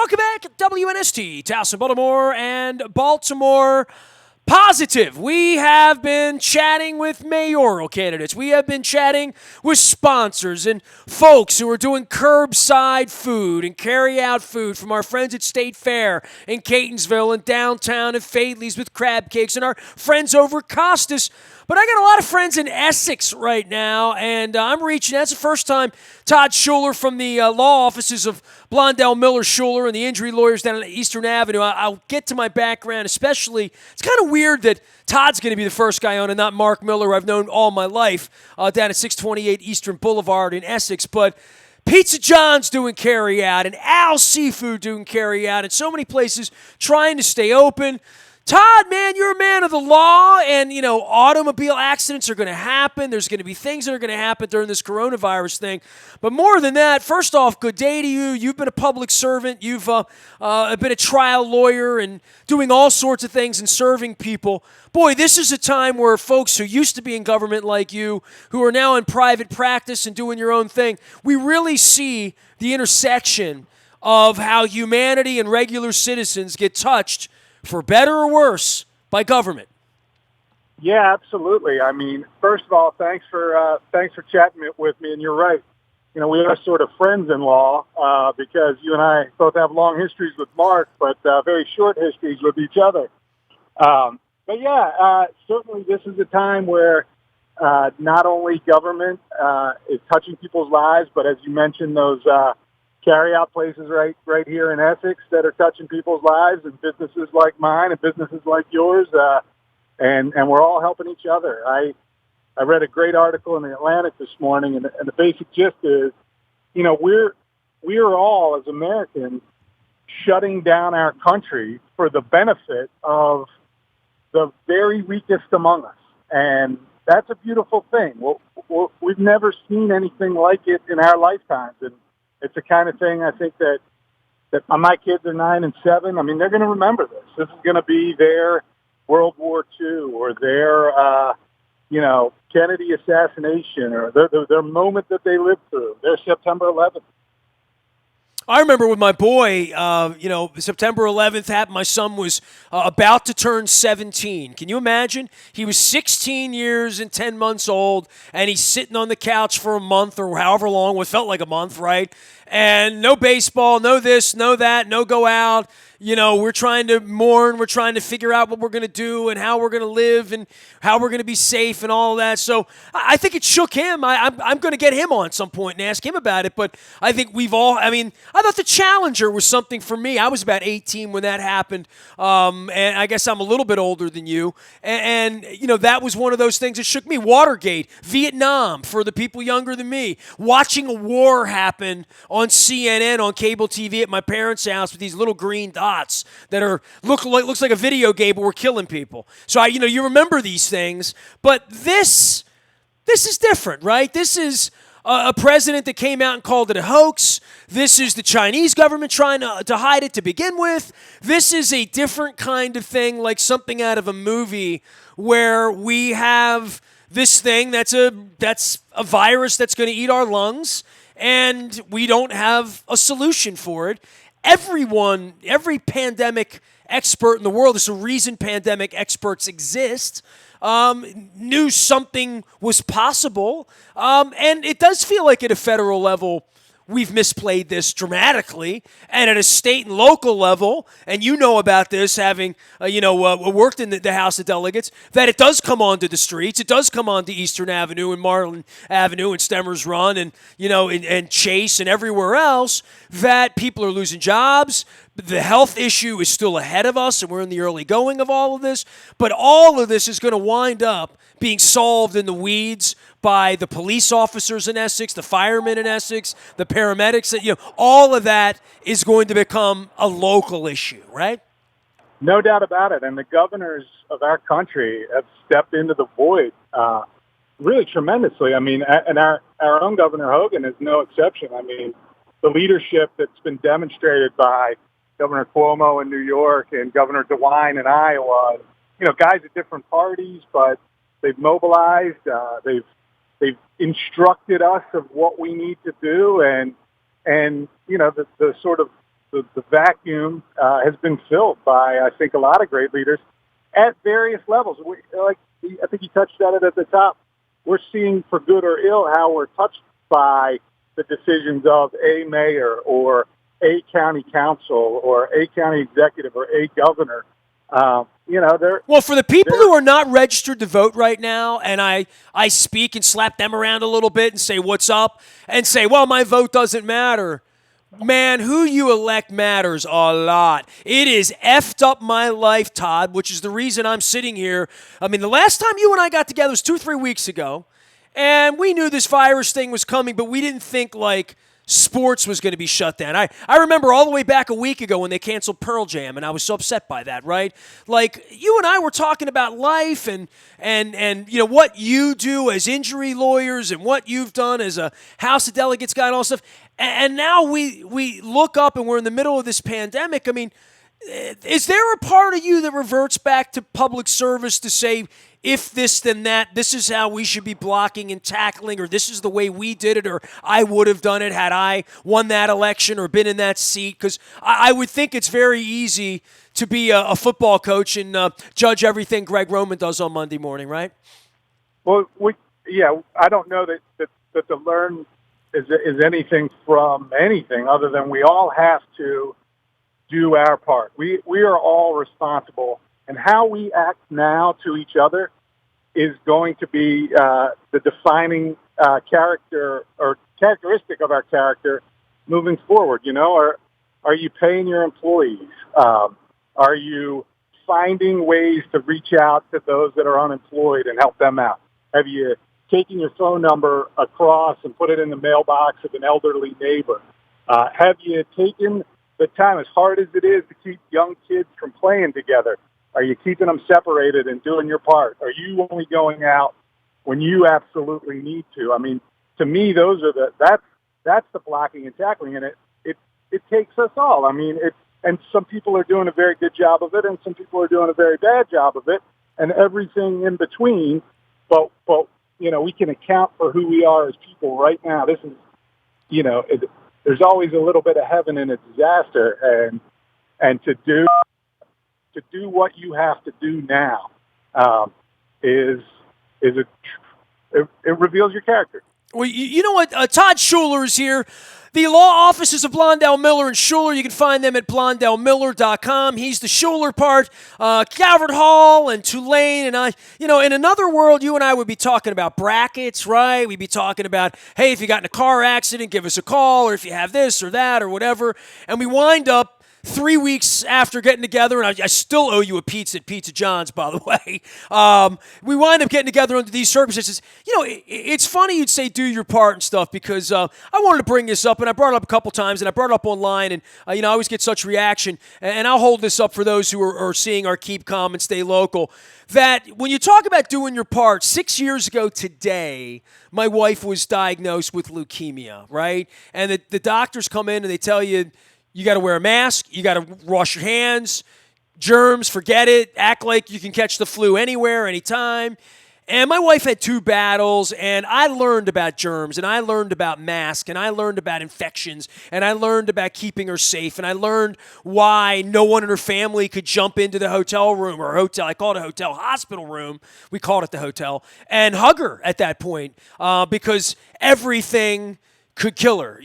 Welcome back at WNST, Towson, Baltimore, and Baltimore Positive. We have been chatting with mayoral candidates. We have been chatting with sponsors and folks who are doing curbside food and carry-out food from our friends at State Fair in Catonsville and downtown and Fadley's with crab cakes and our friends over at Costas. But I got a lot of friends in Essex right now, and I'm reaching out. It's the first time Todd Schuler from the law offices of Blondell Miller Schuler and the injury lawyers down on Eastern Avenue. I'll get to my background, especially. It's kind of weird that Todd's going to be the first guy on and not Mark Miller, who I've known all my life, down at 628 Eastern Boulevard in Essex. But Pizza John's doing carry-out, and Al's Seafood doing carry-out, and so many places trying to stay open. Todd, man, you're a man of the law, and, automobile accidents are going to happen. There's going to be things that are going to happen during this coronavirus thing. But more than that, first off, good day to you. You've been a public servant. You've been a trial lawyer and doing all sorts of things and serving people. Boy, this is a time where folks who used to be in government like you, who are now in private practice and doing your own thing, we really see the intersection of how humanity and regular citizens get touched, for better or worse, by government. Yeah, absolutely. I mean, first of all, thanks for chatting with me. And you're right. We are sort of friends in law because you and I both have long histories with Mark, but very short histories with each other. Certainly this is a time where not only government is touching people's lives, but as you mentioned, those carry-out places right here in Essex that are touching people's lives, and businesses like mine and businesses like yours, and we're all helping each other. I read a great article in the Atlantic this morning, and the basic gist is, we are all, as Americans, shutting down our country for the benefit of the very weakest among us, and that's a beautiful thing. We've never seen anything like it in our lifetimes, and it's the kind of thing I think that my kids are 9 and 7. I mean, they're going to remember this. This is going to be their World War II or their, Kennedy assassination or their moment that they lived through, their September 11th. I remember with my boy, September 11th happened. My son was about to turn 17. Can you imagine? He was 16 years and 10 months old, and he's sitting on the couch for a month or however long, what felt like a month, right? And no baseball, no this, no that, no go out. We're trying to mourn. We're trying to figure out what we're going to do and how we're going to live and how we're going to be safe and all of that. So I think it shook him. I'm going to get him on some point and ask him about it. But I think I thought the Challenger was something for me. I was about 18 when that happened. And I guess I'm a little bit older than you. And that was one of those things that shook me. Watergate, Vietnam, for the people younger than me. Watching a war happen on CNN, on cable TV at my parents' house with these little green dots that looks like a video game, but we're killing people. So you remember these things, but this is different, right? This is a president that came out and called it a hoax. This is the Chinese government trying to hide it to begin with. This is a different kind of thing, like something out of a movie where we have this thing that's a virus that's going to eat our lungs, and we don't have a solution for it. Every pandemic expert in the world, there's a reason pandemic experts exist, knew something was possible. And it does feel like at a federal level, we've misplayed this dramatically, and at a state and local level, and you know about this, having worked in the House of Delegates, that it does come onto the streets. It does come onto Eastern Avenue and Marlin Avenue and Stemmers Run and and Chase and everywhere else, that people are losing jobs. The health issue is still ahead of us, and we're in the early going of all of this. But all of this is going to wind up being solved in the weeds by the police officers in Essex, the firemen in Essex, the paramedics. All of that is going to become a local issue, right? No doubt about it. And the governors of our country have stepped into the void really tremendously. I mean, and our own Governor Hogan is no exception. I mean, the leadership that's been demonstrated by Governor Cuomo in New York and Governor DeWine in Iowa, guys at different parties, but they've mobilized, they've instructed us of what we need to do, and the the vacuum has been filled by, I think, a lot of great leaders at various levels. I think you touched on it at the top. We're seeing, for good or ill, how we're touched by the decisions of a mayor or a county council or a county executive or a governor. Well, for the people who are not registered to vote right now, and I speak and slap them around a little bit and say, what's up? And say, well, my vote doesn't matter. Man, who you elect matters a lot. It has effed up my life, Todd, which is the reason I'm sitting here. I mean, the last time you and I got together was 2-3 weeks ago, and we knew this virus thing was coming, but we didn't think, like, sports was going to be shut down. I remember all the way back a week ago when they canceled Pearl Jam, and I was so upset by that, right? Like, you and I were talking about life and what you do as injury lawyers and what you've done as a House of Delegates guy and all stuff. And now we look up and we're in the middle of this pandemic. I mean, is there a part of you that reverts back to public service to say, if this, then that, this is how we should be blocking and tackling, or this is the way we did it, or I would have done it had I won that election or been in that seat? Because I would think it's very easy to be a football coach and judge everything Greg Roman does on Monday morning, right? Well, I don't know that to learn is anything from anything other than we all have to do our part. We are all responsible, and how we act now to each other is going to be the defining character or characteristic of our character moving forward. Are you paying your employees? Are you finding ways to reach out to those that are unemployed and help them out? Have you taken your phone number across and put it in the mailbox of an elderly neighbor? Have you taken the time, as hard as it is to keep young kids from playing together? Are you keeping them separated and doing your part? Are you only going out when you absolutely need to? I mean, to me, that's the blocking and tackling, and it takes us all. I mean, and some people are doing a very good job of it, and some people are doing a very bad job of it, and everything in between. But we can account for who we are as people right now. This is, there's always a little bit of heaven in a disaster, and to do what you have to do now it reveals your character. Well, you know what? Todd Schuler is here. The law offices of Blondell, Miller, and Schuler. You can find them at blondellmiller.com. He's the Schuler part. Calvert Hall and Tulane. And in another world, you and I would be talking about brackets, right? We'd be talking about, hey, if you got in a car accident, give us a call, or if you have this or that or whatever. And we wind up 3 weeks after getting together, and I still owe you a pizza at Pizza John's, by the way. We wind up getting together under these circumstances. It's funny you'd say do your part and stuff, because I wanted to bring this up, and I brought it up a couple times, and I brought it up online, and I always get such reaction, and I'll hold this up for those who are seeing our Keep Calm and Stay Local, that when you talk about doing your part, 6 years ago today, my wife was diagnosed with leukemia, right? And the doctors come in and they tell you, you got to wear a mask. You got to wash your hands. Germs, forget it. Act like you can catch the flu anywhere, anytime. And my wife had 2 battles, and I learned about germs, and I learned about masks, and I learned about infections, and I learned about keeping her safe, and I learned why no one in her family could jump into the hotel room, or hotel, I call it a hotel, hospital room, we called it the hotel, and hug her at that point, because everything could kill her,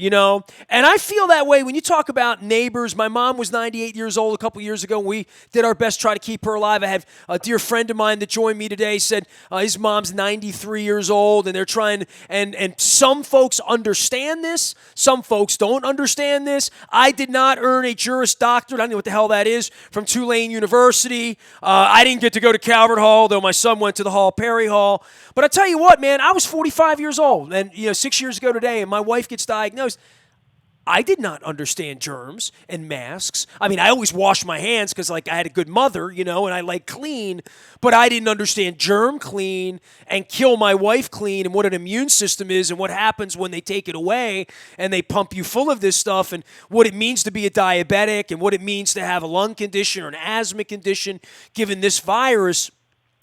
And I feel that way when you talk about neighbors. My mom was 98 years old a couple years ago, and we did our best to try to keep her alive. I have a dear friend of mine that joined me today, said his mom's 93 years old, and they're trying, and some folks understand this, some folks don't understand this. I did not earn a Juris Doctorate, I don't know what the hell that is, from Tulane University. I didn't get to go to Calvert Hall, though my son went to the Hall Perry Hall. But I tell you what, man, I was 45 years old, and 6 years ago today, and my wife gets diagnosed. I did not understand germs and masks. I mean, I always washed my hands because, I had a good mother, and I like clean, but I didn't understand germ clean and kill my wife clean and what an immune system is and what happens when they take it away and they pump you full of this stuff and what it means to be a diabetic and what it means to have a lung condition or an asthma condition given this virus.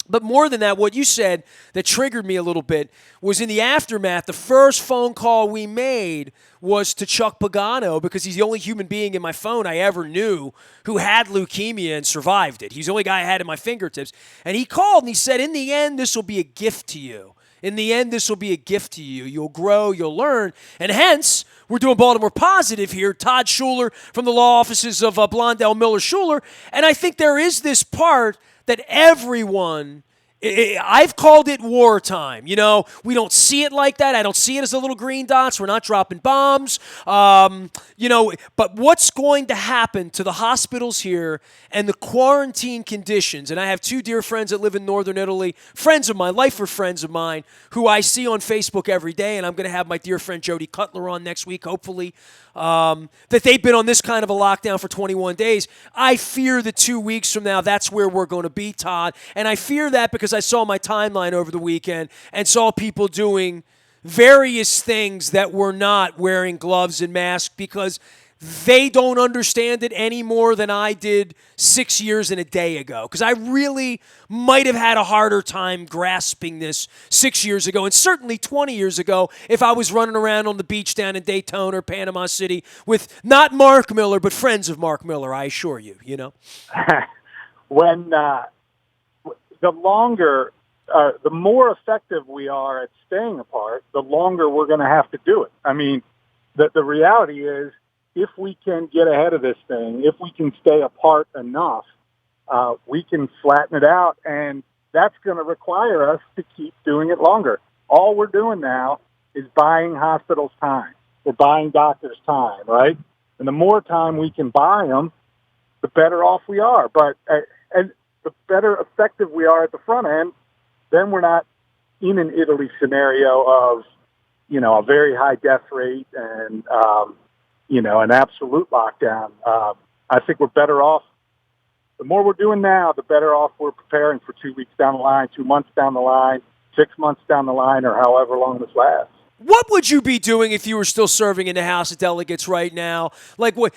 But more than that, what you said that triggered me a little bit was in the aftermath, the first phone call we made was to Chuck Pagano because he's the only human being in my phone I ever knew who had leukemia and survived it. He's the only guy I had at my fingertips. And he called and he said, in the end, this will be a gift to you. In the end, this will be a gift to you. You'll grow, you'll learn. And hence, we're doing Baltimore Positive here. Todd Schuler from the law offices of Blondell Miller Schuler. And I think there is this part that everyone, I've called it wartime. You know, we don't see it like that. I don't see it as the little green dots. We're not dropping bombs. But what's going to happen to the hospitals here and the quarantine conditions? And I have two dear friends that live in northern Italy, friends of mine, lifer friends of mine, who I see on Facebook every day. And I'm going to have my dear friend Jody Cutler on next week, hopefully. That they've been on this kind of a lockdown for 21 days. I fear that 2 weeks from now, that's where we're going to be, Todd. And I fear that because I saw my timeline over the weekend and saw people doing various things that were not wearing gloves and masks because they don't understand it any more than I did 6 years and a day ago. Because I really might have had a harder time grasping this 6 years ago, and certainly 20 years ago if I was running around on the beach down in Daytona or Panama City with not Mark Miller, but friends of Mark Miller, I assure you, you know. When the more effective we are at staying apart, the longer we're going to have to do it. I mean, the reality is, if we can get ahead of this thing, if we can stay apart enough, we can flatten it out, and that's going to require us to keep doing it longer. All we're doing now is buying hospitals time. We're buying doctors time, right? And the more time we can buy them, the better off we are. But and the better effective we are at the front end, then we're not in an Italy scenario of, you know, a very high death rate and, an absolute lockdown. I think we're better off. The more we're doing now, the better off we're preparing for 2 weeks down the line, 2 months down the line, 6 months down the line, or however long this lasts. What would you be doing if you were still serving in the House of Delegates right now? Like, what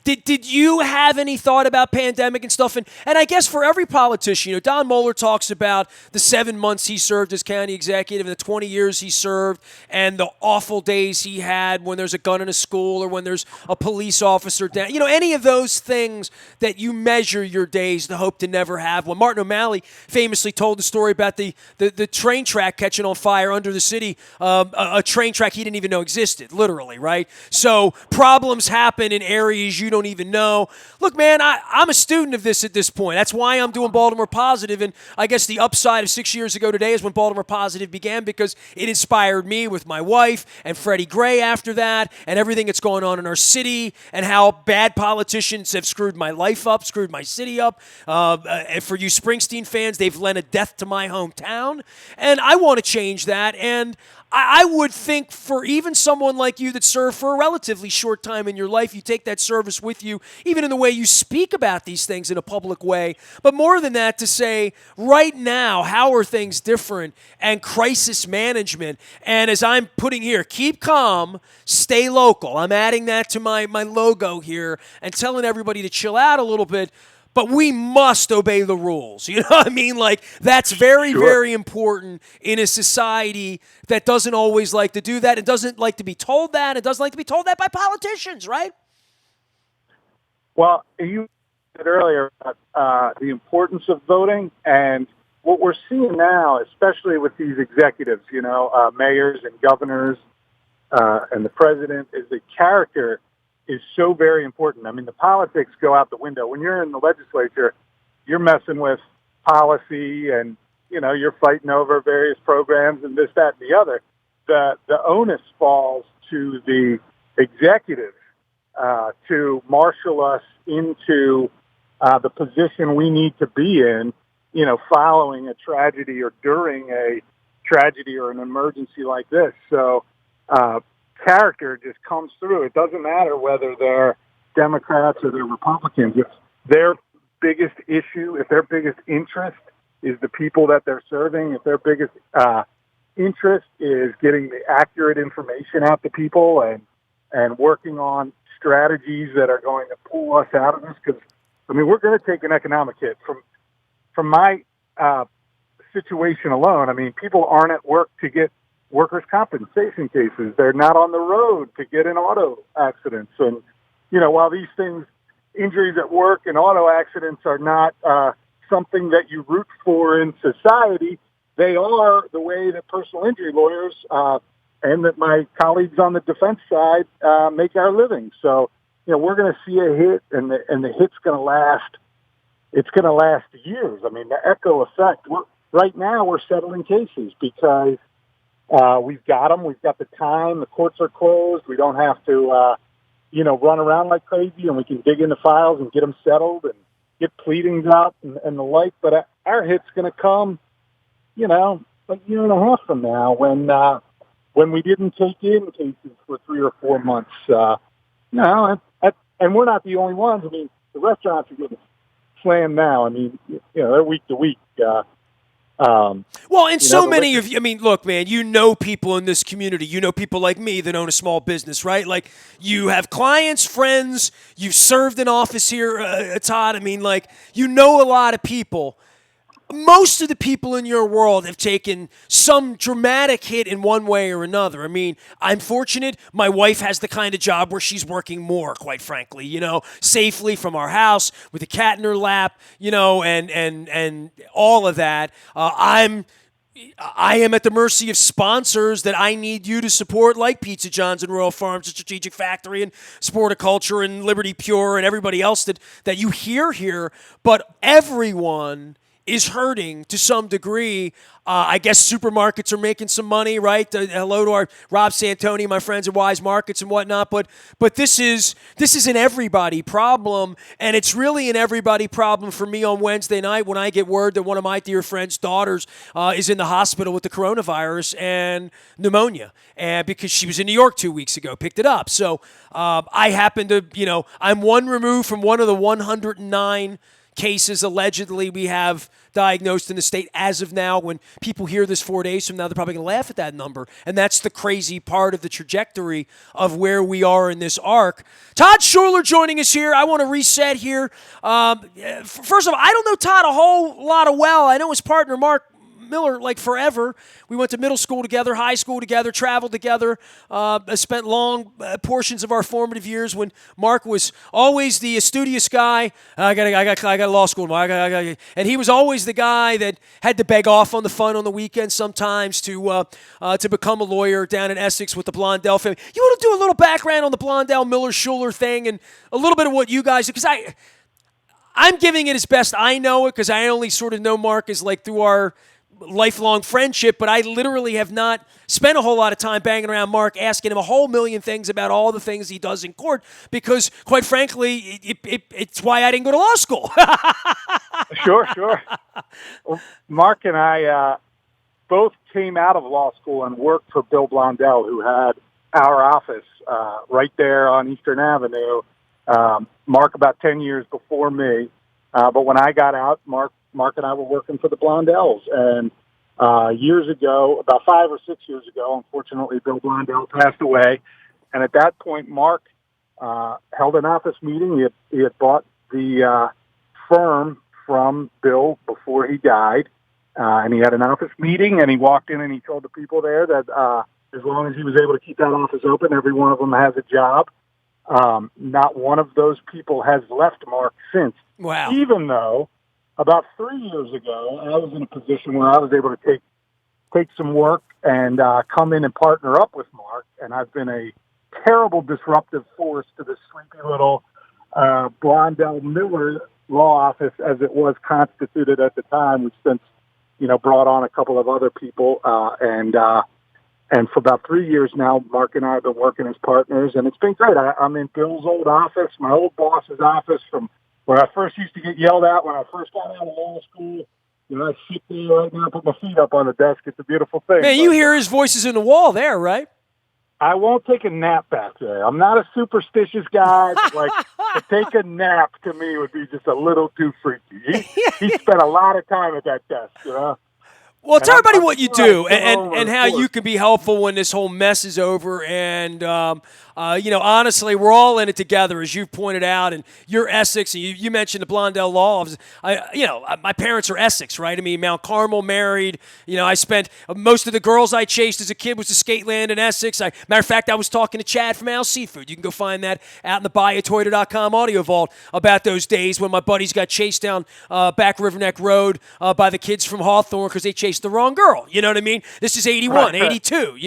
did you have any thought about pandemic and stuff? And I guess for every politician, you know, Don Moeller talks about the 7 months he served as county executive and the 20 years he served and the awful days he had when there's a gun in a school or when there's a police officer down. You know, any of those things that you measure your days to hope to never have. When Martin O'Malley famously told the story about the train track catching on fire under the city, a train track he didn't even know existed, literally, right? So problems happen in areas you don't even know. Look, man, I'm a student of this at this point. That's why I'm doing Baltimore Positive, and I guess the upside of 6 years ago today is when Baltimore Positive began because it inspired me with my wife and Freddie Gray after that and everything that's going on in our city and how bad politicians have screwed my life up, screwed my city up. And for you Springsteen fans, they've lent a death to my hometown, and I want to change that. And I would think for even someone like you that served for a relatively short time in your life, you take that service with you, even in the way you speak about these things in a public way. But more than that, to say, right now, how are things different and crisis management? And as I'm putting here, keep calm, stay local. I'm adding that to my logo here and telling everybody to chill out a little bit. But we must obey the rules. You know what I mean? Like, that's very, very important in a society that doesn't always like to do that. It doesn't like to be told that. It doesn't like to be told that by politicians, right? Well, you said earlier about the importance of voting, and what we're seeing now, especially with these executives, you know, mayors and governors and the president, is the character is so very important. I mean, the politics go out the window. When you're in the legislature, you're messing with policy and, you know, you're fighting over various programs and this, that, and the other. The onus falls to the executive to marshal us into the position we need to be in, you know, following a tragedy or during a tragedy or an emergency like this. So, character just comes through. It doesn't matter whether they're Democrats or they're Republicans. If their biggest issue, if their biggest interest is the people that they're serving, if their biggest interest is getting the accurate information out to people and working on strategies that are going to pull us out of this, because, I mean, we're going to take an economic hit. From my situation alone, I mean, people aren't at work to get workers' compensation cases. They're not on the road to get in auto accidents. And, while these things, injuries at work and auto accidents are not something that you root for in society, they are the way that personal injury lawyers and that my colleagues on the defense side make our living. So, we're going to see a hit, and the hit's going to last. It's going to last years. I mean, the echo effect. Right now, we're settling cases because we've got them. We've got the time. The courts are closed. We don't have to, run around like crazy, and we can dig into files and get them settled and get pleadings out and the like. But our hit's going to come, a year and a half from now when we didn't take in cases for 3 or 4 months. And we're not the only ones. I mean, the restaurants are getting slammed now. I mean, they're week to week. Well, and so many of you, I mean, look, man, people in this community, people like me that own a small business, right? Like, you have clients, friends, you've served in office here, Todd. I mean, like, a lot of people. Most of the people in your world have taken some dramatic hit in one way or another. I mean, I'm fortunate. My wife has the kind of job where she's working more, quite frankly, safely from our house with a cat in her lap, and all of that. I am at the mercy of sponsors that I need you to support, like Pizza John's and Royal Farms and Strategic Factory and Sporticulture and Liberty Pure and everybody else that you hear here. But everyone is hurting to some degree. I guess supermarkets are making some money, right? Hello to our Rob Santoni, my friends at Wise Markets and whatnot. But this is an everybody problem, and it's really an everybody problem for me on Wednesday night when I get word that one of my dear friends' daughters is in the hospital with the coronavirus and pneumonia, and because she was in New York 2 weeks ago, picked it up. So I happen to, I'm one removed from one of the 109 cases allegedly we have diagnosed in the state as of now. When people hear this 4 days from now, they're probably going to laugh at that number. And that's the crazy part of the trajectory of where we are in this arc. Todd Schuler joining us here. I want to reset here. First of all, I don't know Todd a whole lot well. I know his partner, Mark Miller, like forever. We went to middle school together, high school together, traveled together, spent long portions of our formative years when Mark was always the studious guy. I got law school, and he was always the guy that had to beg off on the fun on the weekends sometimes to become a lawyer down in Essex with the Blondell family. You want to do a little background on the Blondell Miller Schuler thing and a little bit of what you guys do? Because I'm giving it as best I know it, because I only sort of know Mark as like through our lifelong friendship, but I literally have not spent a whole lot of time banging around Mark, asking him a whole million things about all the things he does in court, because, quite frankly, it's why I didn't go to law school. Sure. Well, Mark and I both came out of law school and worked for Bill Blondell, who had our office right there on Eastern Avenue. Mark about 10 years before me. But when I got out, Mark and I were working for the Blondells. And years ago, about 5 or 6 years ago, unfortunately, Bill Blondell passed away. And at that point, Mark held an office meeting. He had bought the firm from Bill before he died. And he had an office meeting, and he walked in and he told the people there that as long as he was able to keep that office open, every one of them has a job. Not one of those people has left Mark since. Wow. Even though about 3 years ago, I was in a position where I was able to take some work and come in and partner up with Mark. And I've been a terrible disruptive force to this sleepy little Blondell Miller law office as it was constituted at the time. We've since, brought on a couple of other people. And for about 3 years now, Mark and I have been working as partners, and it's been great. I'm in Bill's old office, my old boss's office, from where I first used to get yelled at when I first got out of law school. I sit there right now, put my feet up on the desk. It's a beautiful thing. Man, you hear his voices in the wall there, right? I won't take a nap back there. I'm not a superstitious guy. But to take a nap to me would be just a little too freaky. He spent a lot of time at that desk, Well, tell everybody what you do and how you can be helpful when this whole mess is over. And Honestly, we're all in it together, as you've pointed out, and you're Essex, and you mentioned the Blondell Law. My parents are Essex, right? I mean, Mount Carmel, married. I spent most of the girls I chased as a kid was to Skateland in Essex. Matter of fact, I was talking to Chad from Al Seafood. You can go find that out in the buyatoyota.com audio vault about those days when my buddies got chased down back River Neck Road by the kids from Hawthorne because they chased the wrong girl. You know what I mean? This is 81, 82,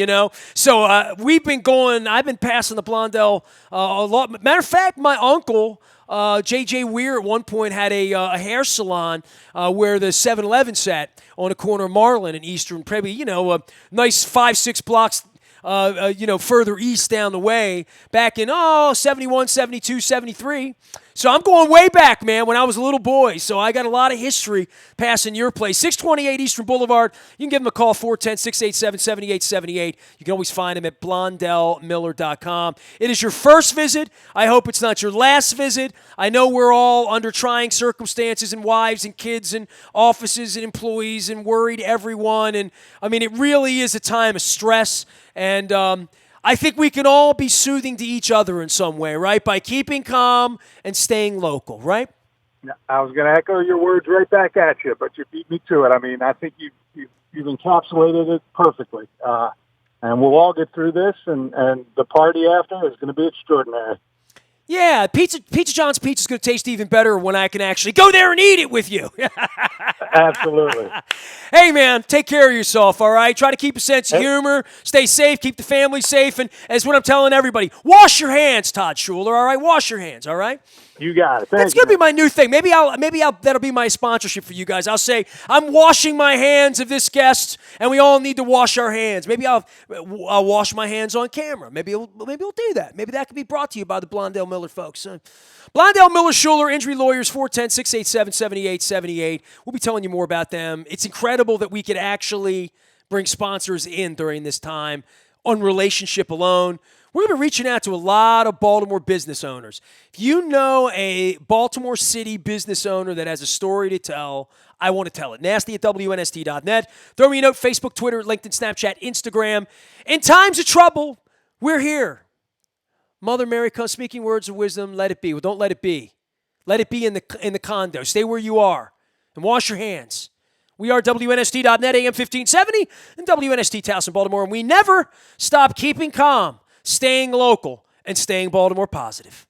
So I've been passing the Blondell a lot. Matter of fact, my uncle, J.J. Weir, at one point had a hair salon where the 7-Eleven sat on the corner of Marlin and Eastern, probably, a nice 5-6 blocks further east down the way back in, 71, 72, 73. So I'm going way back, man, when I was a little boy. So I got a lot of history passing your place. 628 Eastern Boulevard. You can give them a call, 410-687-7878. You can always find them at blondellmiller.com. It is your first visit. I hope it's not your last visit. I know we're all under trying circumstances, and wives and kids and offices and employees, and worried everyone. And, it really is a time of stress. And I think we can all be soothing to each other in some way, right? By keeping calm and staying local, right? I was going to echo your words right back at you, but you beat me to it. I think you've encapsulated it perfectly. And we'll all get through this, and the party after is going to be extraordinary. Yeah, Pizza John's Pizza is going to taste even better when I can actually go there and eat it with you. Absolutely. Hey, man, take care of yourself, all right? Try to keep a sense of humor, stay safe, keep the family safe, and as what I'm telling everybody, wash your hands, Todd Schuler, all right? Wash your hands, all right? You got it. That's going to be my new thing. Maybe that'll be my sponsorship for you guys. I'll say, I'm washing my hands of this guest, and we all need to wash our hands. Maybe I'll wash my hands on camera. Maybe we'll do that. Maybe that could be brought to you by the Blondell Miller folks. Blondell Miller Schuler, injury lawyers, 410-687-7878. We'll be telling you more about them. It's incredible that we could actually bring sponsors in during this time on relationship alone. We're going to be reaching out to a lot of Baltimore business owners. If you know a Baltimore City business owner that has a story to tell, I want to tell it. Nasty at WNST.net. Throw me a note, Facebook, Twitter, LinkedIn, Snapchat, Instagram. In times of trouble, we're here. Mother Mary comes speaking words of wisdom. Let it be. Well, don't let it be. Let it be in the condo. Stay where you are and wash your hands. We are WNST.net, AM 1570, and WNST Towson, Baltimore, and we never stop keeping calm, staying local, and staying Baltimore positive.